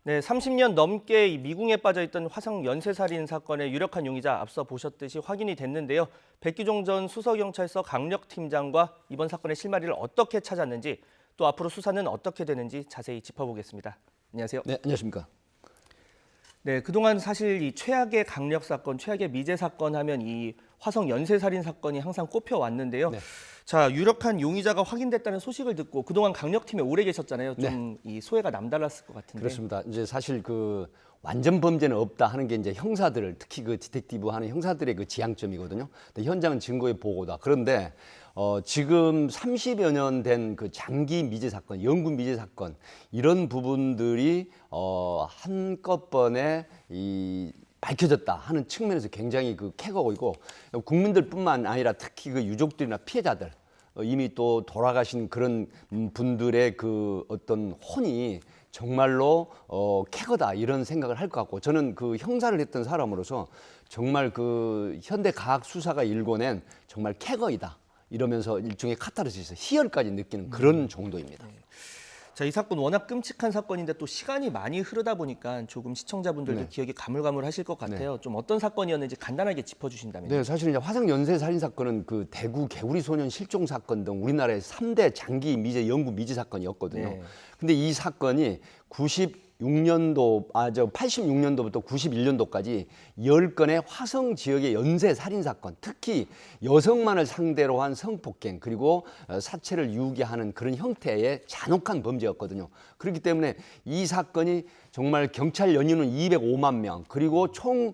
네, 30년 넘게 이 미궁에 빠져있던 화성 연쇄살인 사건의 유력한 용의자 앞서 보셨듯이 확인이 됐는데요. 백기종 전 수서경찰서 강력팀장과 이번 사건의 실마리를 어떻게 찾았는지 또 앞으로 수사는 어떻게 되는지 자세히 짚어보겠습니다. 안녕하세요. 네, 안녕하십니까. 네, 그동안 사실 이 최악의 강력 사건, 최악의 미제 사건 하면 이 화성 연쇄살인 사건이 항상 꼽혀왔는데요. 네. 자, 유력한 용의자가 확인됐다는 소식을 듣고 그동안 강력팀에 오래 계셨잖아요. 네. 좀 이 소회가 남달랐을 것 같은데. 그렇습니다. 이제 사실 그 완전 범죄는 없다 하는 게 이제 형사들, 특히 그 디텍티브 하는 형사들의 그 지향점이거든요. 근데 현장은 증거의 보고다. 그런데 지금 30여 년 된 그 장기 미제 사건, 영구 미제 사건 이런 부분들이 한꺼번에 밝혀졌다 하는 측면에서 굉장히 그 쾌거고 있고, 국민들뿐만 아니라 특히 그 유족들이나 피해자들, 이미 또 돌아가신 그런 분들의 그 어떤 혼이 정말로 쾌거다 이런 생각을 할 것 같고, 저는 그 형사를 했던 사람으로서 정말 그 현대 과학 수사가 일궈낸 정말 쾌거이다 이러면서 일종의 카타르시스, 희열까지 느끼는 그런 정도입니다. 네. 자, 이 사건 워낙 끔찍한 사건인데 또 시간이 많이 흐르다 보니까 조금 시청자분들도 네. 기억이 가물가물하실 것 같아요. 좀 어떤 사건이었는지 간단하게 짚어주신다면요. 네, 사실 이제 화성 연쇄 살인 사건은 그 대구 개구리 소년 실종 사건 등 우리나라의 3대 장기 미제, 영구 미제 사건이었거든요. 네. 근데 이 사건이 86년도부터 91년도까지 10건의 화성 지역의 연쇄 살인 사건, 특히 여성만을 상대로 한 성폭행 그리고 사체를 유기하는 그런 형태의 잔혹한 범죄였거든요. 그렇기 때문에 이 사건이 정말 경찰 연인은 205만 명, 그리고 총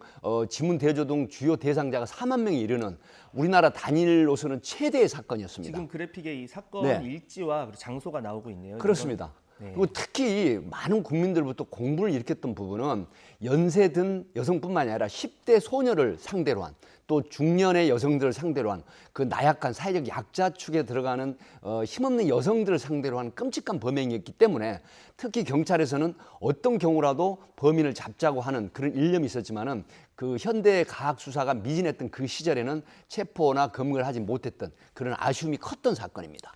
지문 대조 등 주요 대상자가 4만 명에 이르는 우리나라 단일로서는 최대의 사건이었습니다. 지금 그래픽에 이 사건 네. 일지와 그리고 장소가 나오고 있네요. 그렇습니다. 네. 그리고 특히 많은 국민들부터 공분을 일으켰던 부분은 연세든 여성뿐만 아니라 10대 소녀를 상대로 한, 또 중년의 여성들을 상대로 한 그 나약한 사회적 약자 축에 들어가는 힘없는 여성들을 상대로 한 끔찍한 범행이었기 때문에 특히 경찰에서는 어떤 경우라도 범인을 잡자고 하는 그런 일념이 있었지만은 그 현대 과학 수사가 미진했던 그 시절에는 체포나 검거를 하지 못했던 그런 아쉬움이 컸던 사건입니다.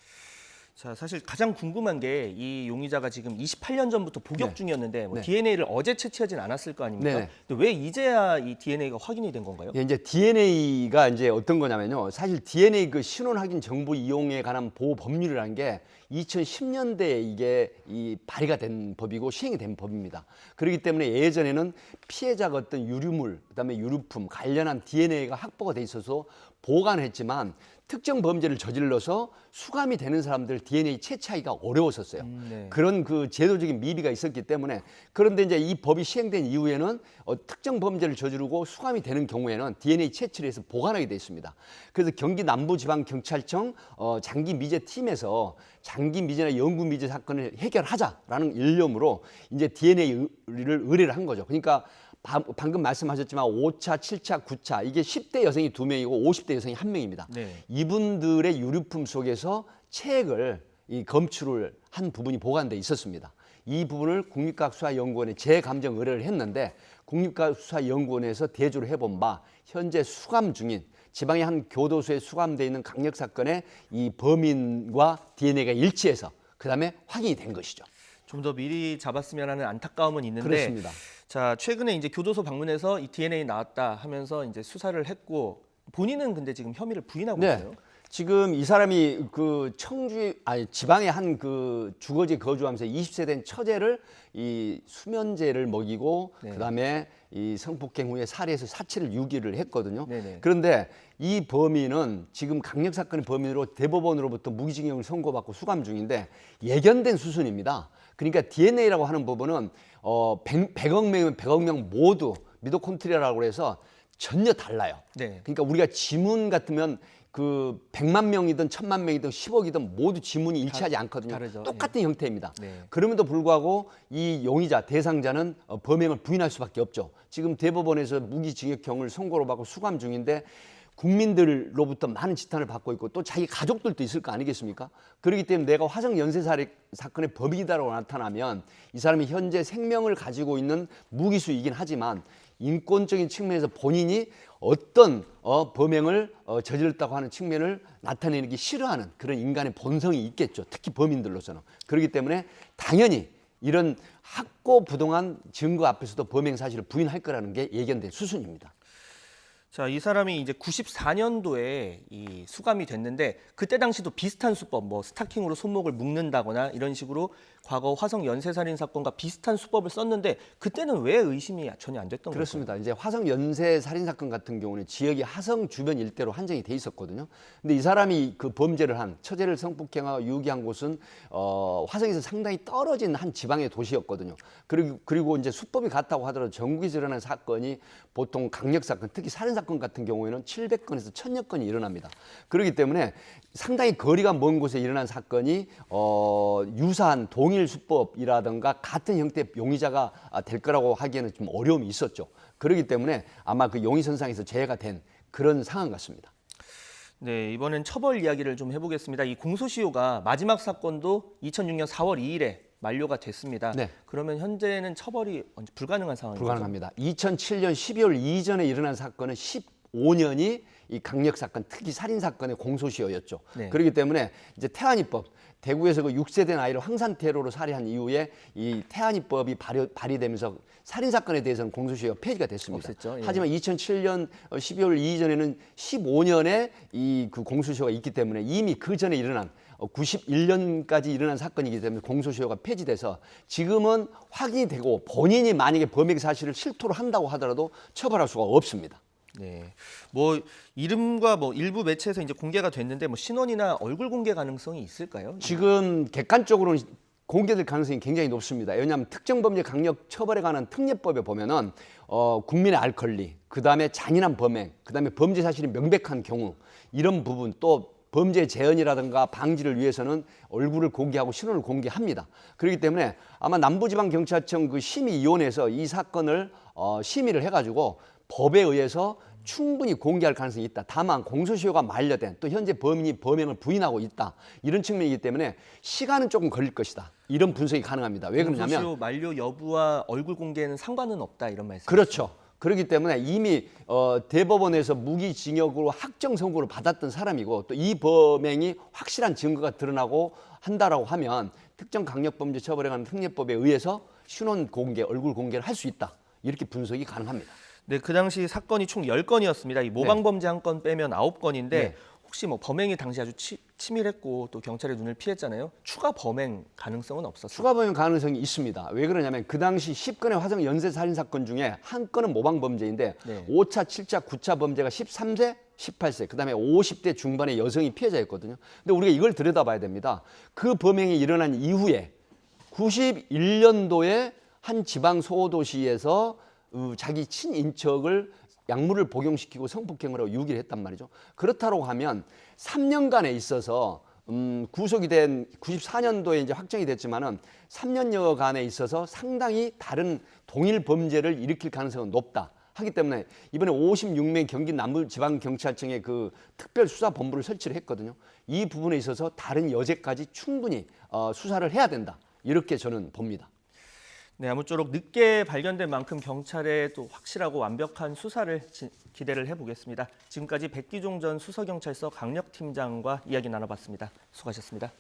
자, 사실 가장 궁금한 게 이 용의자가 지금 28년 전부터 복역 네. 중이었는데 뭐 네. DNA를 어제 채취하진 않았을 거 아닙니까? 네. 근데 왜 이제야 이 DNA가 확인이 된 건가요? 예, 이제 DNA가 이제 어떤 거냐면요. 사실 DNA 그 신원 확인 정보 이용에 관한 보호 법률이라는 게 2010년대에 이게 발의가 된 법이고 시행이 된 법입니다. 그렇기 때문에 예전에는 피해자가 어떤 유류물, 그다음에 유류품 관련한 DNA가 확보가 돼 있어서 보관했지만 특정 범죄를 저질러서 수감이 되는 사람들 DNA 채취하기가 어려웠었어요. 네. 그런 그 제도적인 미비가 있었기 때문에. 그런데 이제 이 법이 시행된 이후에는 특정 범죄를 저지르고 수감이 되는 경우에는 DNA 채취를 해서 보관하게 돼 있습니다. 그래서 경기 남부지방경찰청 장기 미제 팀에서 장기 미제나 영구 미제 사건을 해결하자라는 일념으로 이제 DNA를 의뢰를 한 거죠. 그러니까 방금 말씀하셨지만 5차, 7차, 9차 이게 10대 여성이 2명이고 50대 여성이 1명입니다. 네. 이분들의 유류품 속에서 체액을 검출을 한 부분이 보관돼 있었습니다. 이 부분을 국립과학수사연구원에 재감정 의뢰를 했는데 국립과학수사연구원에서 대조를 해본 바 현재 수감 중인 지방의 한 교도소에 수감되어 있는 강력 사건의 이 범인과 DNA가 일치해서 그다음에 확인이 된 것이죠. 좀 더 미리 잡았으면 하는 안타까움은 있는데. 그렇습니다. 자, 최근에 이제 교도소 방문해서 이 DNA 나왔다 하면서 이제 수사를 했고 본인은 근데 지금 혐의를 부인하고 네. 있어요. 지금 이 사람이 그 지방의 한 그 주거지에 거주하면서 20세 된 처제를 이 수면제를 먹이고 네. 그다음에 이 성폭행 후에 살해해서 사체를 유기를 했거든요. 네네. 그런데 이 범인은 지금 강력 사건의 범인으로 대법원으로부터 무기징역을 선고받고 수감 중인데 예견된 수순입니다. 그러니까 DNA라고 하는 부분은 100억 명이면 100억 명 모두 미토콘드리아라고 해서 전혀 달라요. 네. 그러니까 우리가 지문 같으면 그 100만 명이든 1000만 명이든 10억이든 모두 지문이 일치하지 않거든요. 다르죠. 똑같은 형태입니다. 네. 그럼에도 불구하고 이 용의자, 대상자는 범행을 부인할 수밖에 없죠. 지금 대법원에서 무기징역형을 선고로 받고 수감 중인데 국민들로부터 많은 지탄을 받고 있고 또 자기 가족들도 있을 거 아니겠습니까? 그렇기 때문에 내가 화성 연쇄살인 사건의 범인이다라고 나타나면 이 사람이 현재 생명을 가지고 있는 무기수이긴 하지만 인권적인 측면에서 본인이 어떤 범행을 저질렀다고 하는 측면을 나타내기 싫어하는 그런 인간의 본성이 있겠죠. 특히 범인들로서는. 그렇기 때문에 당연히 이런 확고부동한 증거 앞에서도 범행 사실을 부인할 거라는 게 예견된 수순입니다. 자, 이 사람이 이제 94년도에 이 수감이 됐는데 그때 당시도 비슷한 수법, 뭐 스타킹으로 손목을 묶는다거나 이런 식으로 과거 화성 연쇄살인 사건과 비슷한 수법을 썼는데 그때는 왜 의심이 전혀 안 됐던 거죠? 그렇습니다. 이제 화성 연쇄 살인 사건 같은 경우는 지역이 화성 주변 일대로 한정이 돼 있었거든요. 근데 이 사람이 그 범죄를 한 처제를 성폭행하고 유기한 곳은 화성에서 상당히 떨어진 한 지방의 도시였거든요. 그리고 이제 수법이 같다고 하더라도 전국에서 일어난 사건이 보통 강력 사건, 특히 살인 사건 같은 경우에는 700건에서 1000여 건이 일어납니다. 그렇기 때문에 상당히 거리가 먼 곳에 일어난 사건이 유사한 동일 수법이라든가 같은 형태의 용의자가 될 거라고 하기에는 좀 어려움이 있었죠. 그렇기 때문에 아마 그 용의선상에서 제외가 된 그런 상황 같습니다. 네, 이번엔 처벌 이야기를 좀 해보겠습니다. 이 공소시효가 마지막 사건도 2006년 4월 2일에 만료가 됐습니다. 네. 그러면 현재는 처벌이 불가능한 상황이죠? 불가능합니다. 2007년 12월 이전에 일어난 사건은 15년이 이 강력 사건, 특히 살인 사건의 공소시효였죠. 네. 그렇기 때문에 이제 태안이법, 대구에서 그 6세된 아이를 황산테러로 살해한 이후에 이 태안이법이 발의되면서 살인 사건에 대해서는 공소시효가 폐지가 됐습니다. 없앴죠. 예. 하지만 2007년 12월 이전에는 15년의 이 그 공소시효가 있기 때문에 이미 그 전에 일어난 91년까지 일어난 사건이기 때문에 공소시효가 폐지돼서 지금은 확인이 되고 본인이 만약에 범행 사실을 실토를 한다고 하더라도 처벌할 수가 없습니다. 네, 뭐 이름과 뭐 일부 매체에서 이제 공개가 됐는데 뭐 신원이나 얼굴 공개 가능성이 있을까요? 지금 객관적으로는 공개될 가능성이 굉장히 높습니다. 왜냐하면 특정범죄 강력 처벌에 관한 특례법에 보면은 국민의 알 권리, 그 다음에 잔인한 범행, 그 다음에 범죄 사실이 명백한 경우 이런 부분 또 범죄 재현이라든가 방지를 위해서는 얼굴을 공개하고 신원을 공개합니다. 그렇기 때문에 아마 남부지방경찰청 그 심의위원회에서 이 사건을 심의를 해가지고 법에 의해서 충분히 공개할 가능성이 있다. 다만 공소시효가 만료된 또 현재 범인이 범행을 부인하고 있다. 이런 측면이기 때문에 시간은 조금 걸릴 것이다. 이런 분석이 가능합니다. 왜 그러냐면 공소시효 만료 여부와 얼굴 공개는 상관은 없다 이런 말씀. 그렇죠. 그렇기 때문에 이미 대법원에서 무기징역으로 확정 선고를 받았던 사람이고 또 이 범행이 확실한 증거가 드러나고 한다라고 하면 특정 강력범죄 처벌에 관한 특례법에 의해서 신원 공개, 얼굴 공개를 할 수 있다. 이렇게 분석이 가능합니다. 네, 그 당시 사건이 총 10건이었습니다. 이 모방 범죄 한 건 빼면 9건인데 네. 혹시 뭐 범행이 당시 아주 치밀했고 또 경찰의 눈을 피했잖아요. 추가 범행 가능성은 없었어요. 추가 범행 가능성이 있습니다. 왜 그러냐면 그 당시 10건의 화성 연쇄 살인 사건 중에 한 건은 모방 범죄인데 네. 5차, 7차, 9차 범죄가 13세, 18세, 그다음에 50대 중반의 여성이 피해자였거든요. 근데 우리가 이걸 들여다봐야 됩니다. 그 범행이 일어난 이후에 91년도에 한 지방 소도시에서 자기 친인척을 약물을 복용시키고 성폭행을 하고 유기를 했단 말이죠. 그렇다고 하면 3년간에 있어서 구속이 된 94년도에 이제 확정이 됐지만은 3년여간에 있어서 상당히 다른 동일 범죄를 일으킬 가능성은 높다. 하기 때문에 이번에 56명 경기 남부지방경찰청에 그 특별수사본부를 설치를 했거든요. 이 부분에 있어서 다른 여죄까지 충분히 수사를 해야 된다. 이렇게 저는 봅니다. 네, 아무쪼록 늦게 발견된 만큼 경찰의 또 확실하고 완벽한 수사를 기대를 해보겠습니다. 지금까지 백기종 전 수서경찰서 강력팀장과 이야기 나눠봤습니다. 수고하셨습니다.